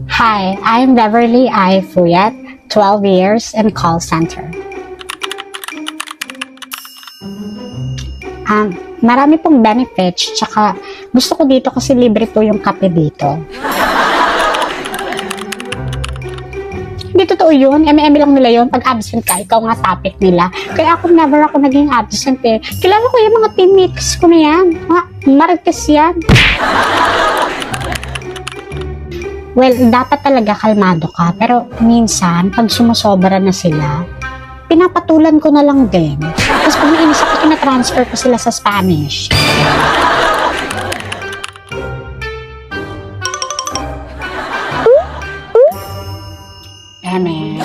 Hi, I'm Beverly I. Fuyat, 12 years in call center. Marami pong benefits, tsaka gusto ko dito kasi libre po yung kape dito. Hindi totoo yun, eme-eme lang nila yun. Pag absent ka, ikaw nga topic nila. Kaya never ako naging absent eh. Kilala ko yung mga teammates ko na yan. Mga marites yan. Well, dapat talaga kalmado ka. Pero minsan, pag sumusobra na sila, pinapatulan ko na lang din. Tapos pag nainis ako, ina-transfer ko sila sa Spanish. Eme.